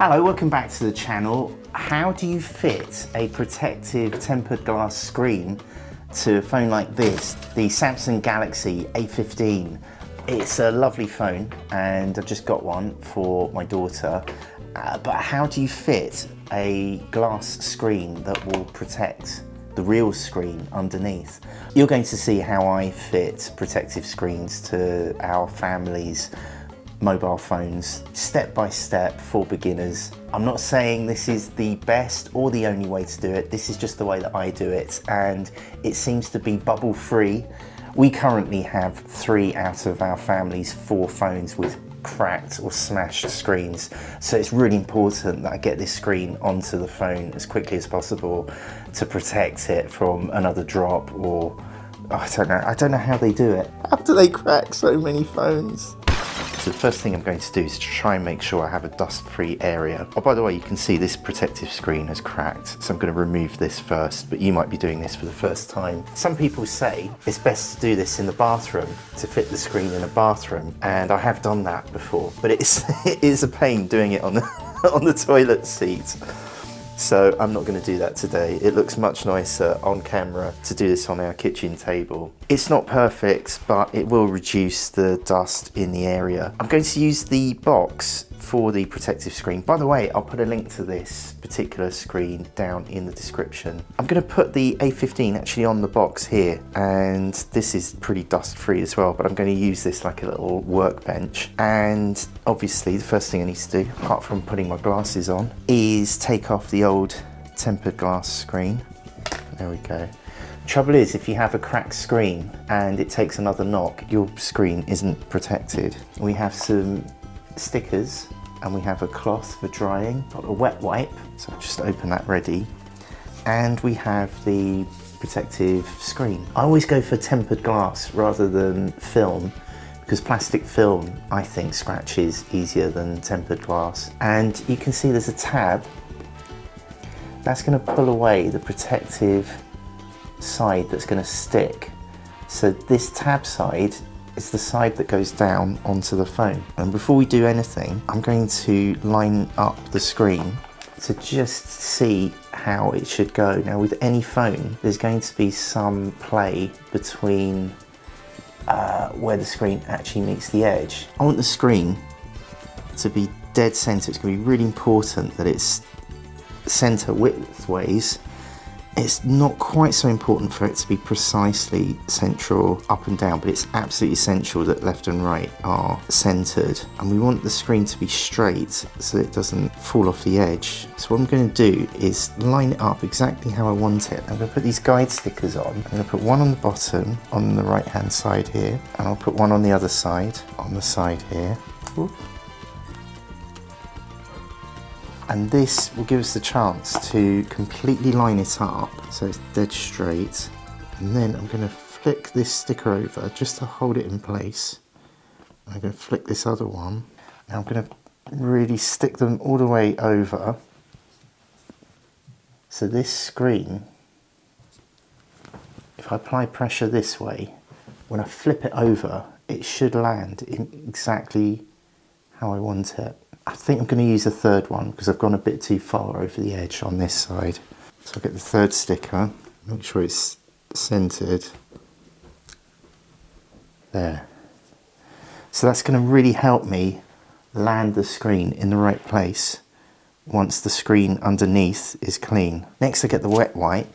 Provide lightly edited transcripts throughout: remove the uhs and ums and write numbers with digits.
Hello, welcome back to the channel. How do you fit a protective tempered glass screen to a phone like this, the Samsung Galaxy A15? It's a lovely phone and I've just got one for my daughter, but how do you fit a glass screen that will protect the real screen underneath? You're going to see how I fit protective screens to our family's mobile phones, step by step for beginners. I'm not saying this is the best or the only way to do it. This is just the way that I do it, and it seems to be bubble free. We currently have 3 out of our family's 4 phones with cracked or smashed screens, so it's really important that I get this screen onto the phone as quickly as possible to protect it from another drop, or I don't know how they do it. How do they crack so many phones? So the first thing I'm going to do is to try and make sure I have a dust-free area. Oh, by the way, you can see this protective screen has cracked, so I'm going to remove this first, but you might be doing this for the first time. Some people say it's best to do this in the bathroom, to fit the screen in a bathroom, and I have done that before, but it is a pain doing it on the, on the toilet seat. So I'm not going to do that today. It looks much nicer on camera to do this on our kitchen table. It's not perfect, but it will reduce the dust in the area. I'm going to use the box for the protective screen. By the way, I'll put a link to this particular screen down in the description. I'm going to put the A15 actually on the box here, and this is pretty dust free as well, but I'm going to use this like a little workbench. And obviously the first thing I need to do, apart from putting my glasses on, is take off the old tempered glass screen. There we go. Trouble is, if you have a cracked screen and it takes another knock, your screen isn't protected. We have some stickers and we have a cloth for drying, got a wet wipe, so I'll just open that ready, and we have the protective screen. I always go for tempered glass rather than film, because plastic film I think scratches easier than tempered glass. And you can see there's a tab that's going to pull away the protective side that's going to stick. So this tab side is the side that goes down onto the phone. And before we do anything, I'm going to line up the screen to just see how it should go. Now with any phone, there's going to be some play between where the screen actually meets the edge. I want the screen to be dead center. It's going to be really important that it's center widthways. It's not quite so important for it to be precisely central up and down, but it's absolutely essential that left and right are centered. And we want the screen to be straight so that it doesn't fall off the edge. So what I'm going to do is line it up exactly how I want it. I'm going to put these guide stickers on. I'm going to put one on the bottom on the right hand side here, and I'll put one on the other side on the side here. Ooh. And this will give us the chance to completely line it up so it's dead straight. And then I'm going to flick this sticker over just to hold it in place. I'm going to flick this other one. Now I'm going to really stick them all the way over. So this screen, if I apply pressure this way, when I flip it over, it should land in exactly how I want it. I think I'm going to use a third one because I've gone a bit too far over the edge on this side. So I'll get the third sticker, make sure it's centered. There. So that's going to really help me land the screen in the right place once the screen underneath is clean. Next I get the wet wipe,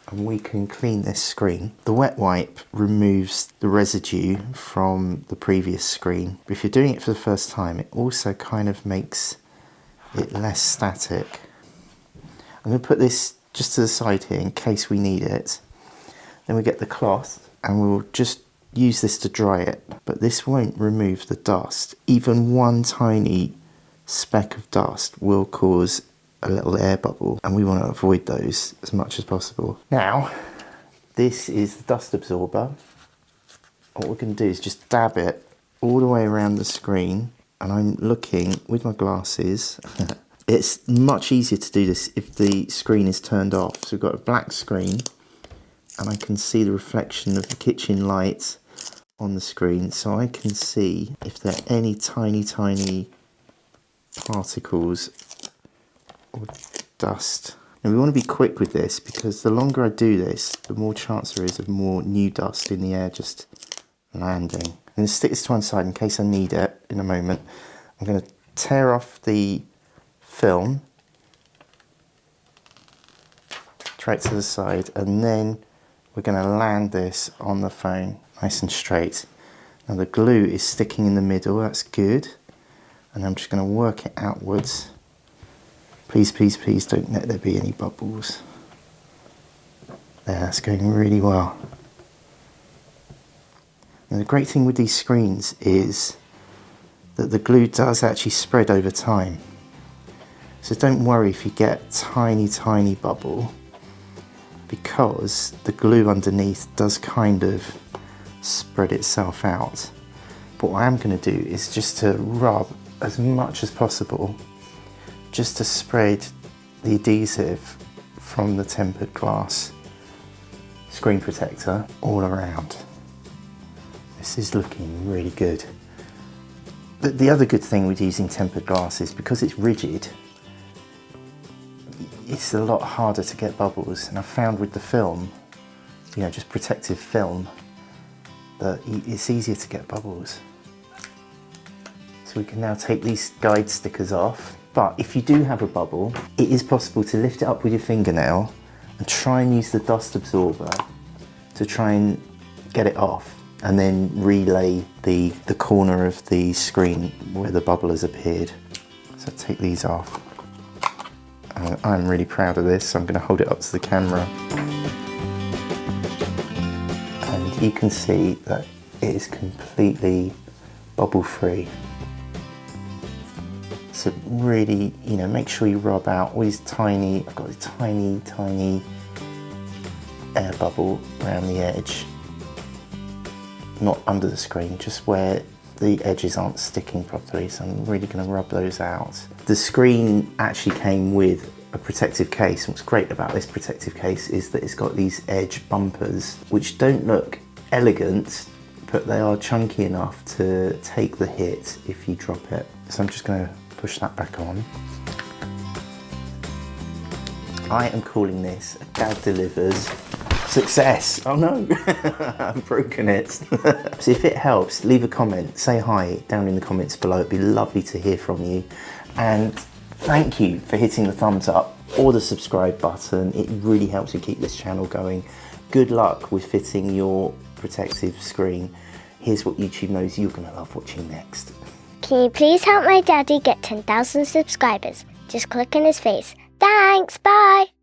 and we can clean this screen. The wet wipe removes the residue from the previous screen. But if you're doing it for the first time, it also kind of makes it less static. I'm going to put this just to the side here in case we need it. Then we get the cloth and we'll just use this to dry it. But this won't remove the dust. Even one tiny speck of dust will cause a little air bubble, and we want to avoid those as much as possible. Now, this is the dust absorber. What we're going to do is just dab it all the way around the screen, and I'm looking with my glasses. It's much easier to do this if the screen is turned off. So we've got a black screen, and I can see the reflection of the kitchen light on the screen, so I can see if there are any tiny particles or dust. And we want to be quick with this because the longer I do this, the more chance there is of more new dust in the air just landing. I'm going to stick this to one side in case I need it in a moment. I'm going to tear off the film straight to the side, and then we're going to land this on the phone nice and straight. Now the glue is sticking in the middle, that's good. And I'm just going to work it outwards. Please, please, please don't let there be any bubbles. There, that's going really well. And the great thing with these screens is that the glue does actually spread over time. So don't worry if you get tiny, tiny bubble, because the glue underneath does kind of spread itself out. But what I am going to do is just to rub as much as possible, just to spread the adhesive from the tempered glass screen protector all around. This is looking really good. The other good thing with using tempered glass is because it's rigid, it's a lot harder to get bubbles. And I've found with the film, you know, just protective film, that it's easier to get bubbles. So we can now take these guide stickers off. But if you do have a bubble, it is possible to lift it up with your fingernail and try and use the dust absorber to try and get it off, and then relay the corner of the screen where the bubble has appeared. So take these off. I'm really proud of this, so I'm going to hold it up to the camera. And you can see that it is completely bubble free. So really, you know, make sure you rub out all these tiny, I've got a tiny, tiny air bubble around the edge. Not under the screen, just where the edges aren't sticking properly, so I'm really going to rub those out. The screen actually came with a protective case, and what's great about this protective case is that it's got these edge bumpers which don't look elegant, but they are chunky enough to take the hit if you drop it. So I'm just going to push that back on. I am calling this a Dad Delivers success. Oh no, I've broken it. So if it helps, leave a comment, say hi down in the comments below. It'd be lovely to hear from you. And thank you for hitting the thumbs up or the subscribe button. It really helps me keep this channel going. Good luck with fitting your protective screen. Here's what YouTube knows you're gonna love watching next. Can you please help my daddy get 10,000 subscribers? Just click on his face. Thanks, bye!